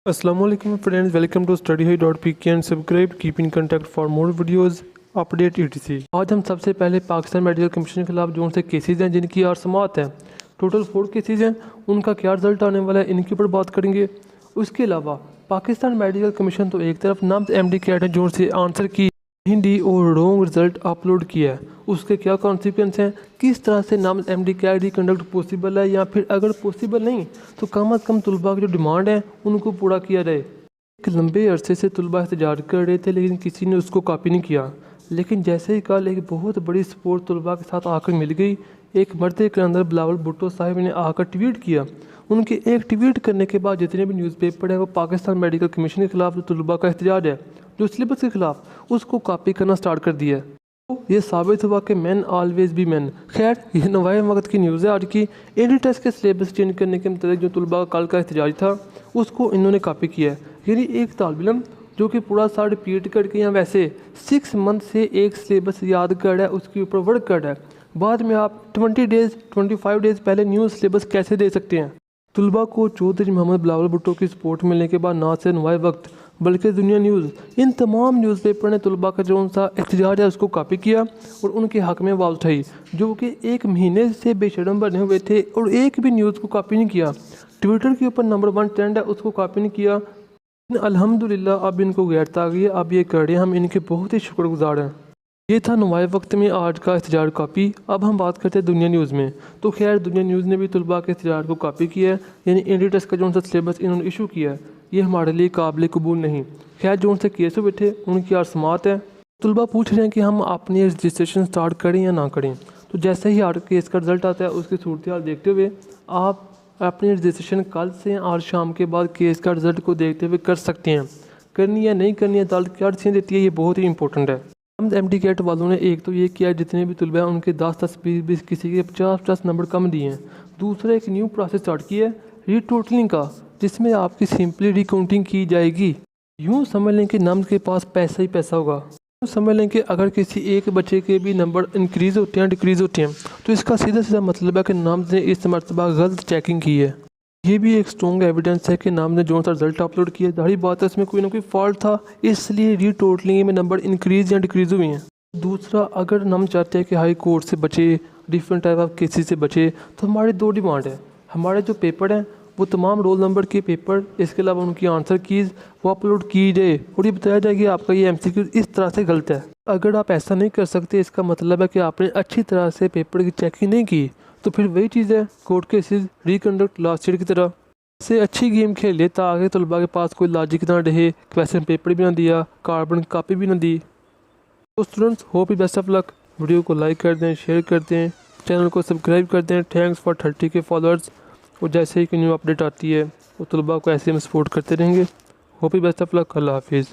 Assalamualaikum friends, welcome to STUDYHIGH.Pk and subscribe, keep in contact for more videos, update etc। आज हम सबसे पहले Pakistan medical commission के खिलाफ जो से केसेस हैं जिनकी यार समात है, टोटल 4 केसेस हैं, उनका क्या रिजल्ट आने वाला है इनके ऊपर बात करेंगे। उसके अलावा पाकिस्तान मेडिकल कमीशन तो एक तरफ नम्स MDCAT है जो से आंसर की हिंदी और रॉन्ग रिजल्ट अपलोड किया है, उसके क्या कॉन्सिक्वेंस हैं, किस तरह से नम्स MDCAT रिकंडक्ट पॉसिबल है या फिर अगर पॉसिबल नहीं तो कम अज़ कम तलबा की जो डिमांड है उनको पूरा किया जाए। एक लंबे अरसे से तलबा एहतजाज कर रहे थे लेकिन किसी ने उसको कॉपी नहीं किया, लेकिन जैसे ही कल एक बहुत बड़ी सपोर्ट तलबा के साथ आकर मिल गई। एक मरते के अंदर बिलावल भुट्टो साहब ने आकर ट्वीट किया। उनके एक ट्वीट करने के बाद जितने भी न्यूज़पेपर है वो पाकिस्तान मेडिकल कमीशन के खिलाफ जो तलबा का एहतजाज है जो सिलेबस के खिलाफ उसको कॉपी करना स्टार्ट कर दिया है। तो ये साबित हुआ कि मैन ऑलवेज बी मैन। खैर ये नवाए वक्त की न्यूज़ है आज की। एडी टेस्ट के सिलेबस चेंज करने के मतलब जो तलबा का कल का एहतजाज था उसको इन्होंने कॉपी किया है। यानी एक तालिब इल्म जो कि पूरा साल रिपीट करके या वैसे 6 मंथ से एक सिलेबस याद कर रहा है, उसके ऊपर वर्क कर रहा है, बाद में आप 25 डेज़ पहले न्यू सिलेबस कैसे दे सकते हैं। तलबा को चौधरी मोहम्मद बिलावल भुट्टो की सपोर्ट मिलने के बाद ना सिर्फ नवाए वक्त बल्कि दुनिया न्यूज़ इन तमाम न्यूज़पेपर ने तलबा का जो सा एहतजाज है उसको कॉपी किया और उनके हक़ में आवाज़ उठाई, जो कि 1 महीने से बेशरम बने हुए थे और एक भी न्यूज़ को कॉपी नहीं किया। ट्विटर के ऊपर नंबर 1 ट्रेंड है उसको कॉपी नहीं किया। अल्हम्दुलिल्लाह अब इनको गैरत आ गई है, अब ये कर रहे हैं, हम इनके बहुत ही शुक्रगुजार हैं। ये था नवाए वक्त में आज का एहतजाज कॉपी। अब हम बात करते हैं दुनिया न्यूज़ में। तो खैर दुनिया न्यूज़ ने भी तलबा के एहतजाज को कॉपी किया है, यानी एडी टेस्ट का जो सा सिलेबस इन्होंने इशू किया है ये हमारे लिए काबिल कबूल नहीं। खैर जो उनसे केस हुए थे उनकी यार समात है। तलबा पूछ रहे हैं कि हम अपनी रजिस्ट्रेशन स्टार्ट करें या ना करें। तो जैसे ही यार केस का रिज़ल्ट आता है उसकी सूरत हाल देखते हुए आप अपनी रजिस्ट्रेशन कल से आज शाम के बाद केस का रिज़ल्ट को देखते हुए कर सकते हैं। करनी या नहीं करनी अदालत क्या डिसीजन देती है ये बहुत ही इंपॉर्टेंट है। MDCAT वालों ने एक तो ये किया जितने भी तलबा हैं उनके 10-10 20 किसी के 50-50 नंबर कम दिए हैं। दूसरा एक न्यू प्रोसेस स्टार्ट किया है रीटोटलिंग का, जिसमें आपकी सिंपली रिकाउंटिंग की जाएगी। यूँ समझ लें कि नम्स के पास पैसा ही पैसा होगा। यूँ समझ लें कि अगर किसी एक बच्चे के भी नंबर इंक्रीज़ होते हैं डिक्रीज़ होते हैं तो इसका सीधा सीधा मतलब है कि नम्स ने इस मरतबा गलत चेकिंग की है। ये भी एक स्ट्रॉन्ग एविडेंस है कि नाम ने जो सा रिजल्ट अपलोड किया जाहिर बात है इसमें कोई ना कोई फॉल्ट था, इसलिए रीटोटलिंग में नंबर इंक्रीज़ या डिक्रीज़ हुए हैं। दूसरा, अगर हम चाहते हैं कि हाई कोर्ट से बचे, डिफरेंट टाइप ऑफ केसेस से बचे, तो हमारी 2 डिमांड है। हमारे जो पेपर हैं वो तमाम रोल नंबर के पेपर, इसके अलावा उनकी आंसर कीज़ वो अपलोड की जाए और ये बताया जाए कि आपका ये MCQ इस तरह से गलत है। अगर आप ऐसा नहीं कर सकते इसका मतलब है कि आपने अच्छी तरह से पेपर की चेकिंग नहीं की, तो फिर वही चीज़ है court cases reconduct last year की तरह से अच्छी गेम खेल ले ताकि तलबा के पास कोई लॉजिक ना रहे, क्वेश्चन पेपर भी ना दिया, कार्बन कॉपी भी ना दी। तो students hope you best of luck. Video को लाइक कर दें, शेयर कर दें, चैनल को सब्सक्राइब कर दें। Thanks for 30K followers. और जैसे ही कोई न्यू अपडेट आती है वो तलबा को ऐसे हम सपोर्ट करते रहेंगे। Hope you best of luck. अल्लाह हाफिज़।